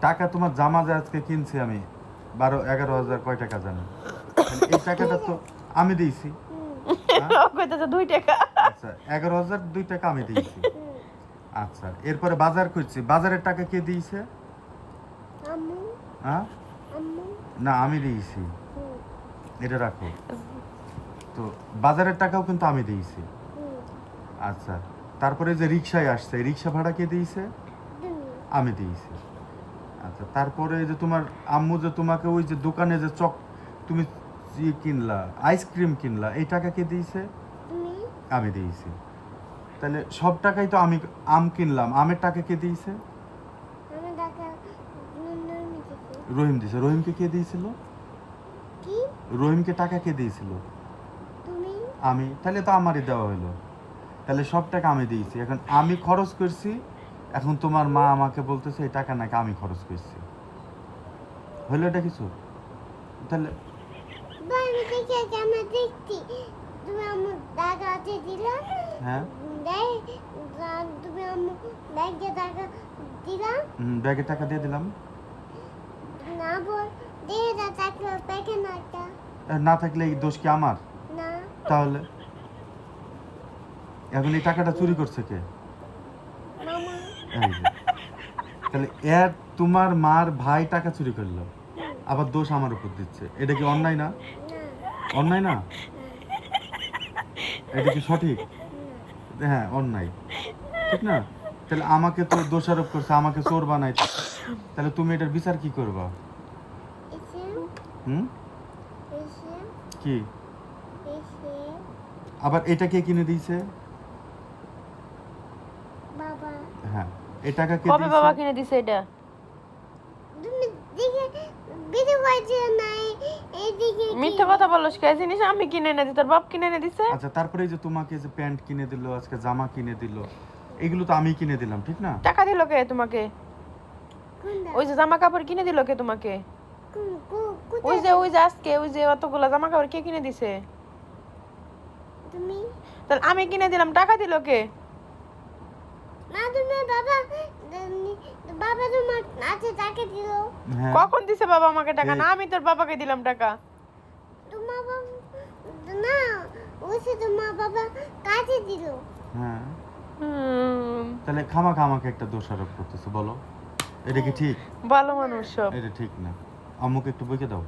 টাকা তোমার জামা যে আজকে কিনছি আমি 12-11 হাজার কয় টাকা জানো? এই টাকাটা তো আমি দিয়েছি। কইতাছে 2 টাকা। আচ্ছা 11,000 2 টাকা আমি দিয়েছি। আচ্ছা এরপরে বাজার করছি, বাজারের টাকা কে দিয়েছে? আম্মু হ্যাঁ আম্মু না আমি দিয়েছি, এটা রাখো। তো বাজারের টাকাও কিন্তু আমি দিয়েছি। আচ্ছা তারপরে যে রিক্সায় আসছে, রিক্সা ভাড়া কে দিয়েছে? তুমি আমি দিয়েছি। আচ্ছা তারপরে যে তোমার আম্মু যে তোমাকে ওই যে দোকানে যে তুমি কিনলা, আইসক্রিম কিনলা, এই টাকা কে দিয়েছে? তুমি আমি দিয়েছি। তাহলে সব টাকাই তো আমি আম কিনলাম, আমের টাকা কে দিয়েছে? আমি টাকা নন্দিনী দিছি রহিম দিয়েছে। রহিমকে কে দিয়েছিল? কি রহিমকে টাকা কে দিয়েছিল? তুমি আমি। তাহলে তো আমারই দেওয়া হলো। তাহলে সব টাকা আমি দিয়েছি, এখন আমি খরচ করছি। এখন তোমার মা আমাকে বলতেছে এই টাকা নাকি আমি খরচ করছি। হইলো এটা কিছু? তাহলে আমি দেখে কেমন দেখছি তুমি আমার টাকা আছে দিলা হ্যাঁ তুমি আমার ব্যাগে টাকা দিলা ব্যাগে টাকা দিয়ে দিলাম। না বল দিয়ে দা টাকা ব্যাগে না একটা না থাকলে এই দোষ কি আমার? না তাহলে এখন এই টাকাটা চুরি করছে কে? মামা এই যে। তাহলে এর তোমার মার ভাই টাকা চুরি করলো, আবার দোষ আমার উপর দিচ্ছে, এটা কি অন্যায় না? না অন্যায় না? এটা কি সঠিক? হ্যাঁ অন্যায়, ঠিক না? তাহলে আমাকে তো দোষারোপ করছে, আমাকে চোর বানাই। তাহলে তুমি এটার বিচার কি করবা? এসে হুম এসে কি? এসে আবার এটা কে কিনে দিয়েছে? বাবা হ্যাঁ এই টাকা কে কবে বাবা দিয়েছে? কিনে দিছে এটা? তুমি দেখে বিদু বাজে নাই এইদিকে মিথ্যা কথা বলছ, কে জিনিস আমি কিনে এনে দিই, তোর বাপ কিনে এনে দিছে? আচ্ছা তারপরে এই যে তোমাকে যে প্যান্ট কিনে দিল, আজকে জামা কিনে দিল, এগুলো তো আমি কিনে দিলাম, ঠিক না? টাকা দিল কে তোমাকে? কোনটা ওই যে জামা কাপড় কিনে দিল কে তোমাকে? ওই যে আজকে ওই যে অতগুলা জামা কাপড় কে কিনে দিছে? তুমি তাহলে আমি কিনে দিলাম, টাকা দিল কে? না তুমি বাবা তোমার আছে টাকা দিল হ্যাঁ কখন দিছে বাবা আমাকে টাকা? এই- না আমি তোর বাবাকে দিলাম টাকা। তোমার বাবা না ওসে তোমার বাবা কাছে দিল হ্যাঁ হুম, তাহলে খামাখা আমাকে একটা দোষারোপ করতেছে, বলো এটা কি ঠিক? ভালো মানুষ সব। এটা ঠিক না। আম্মুকে একটু বইকে দাও।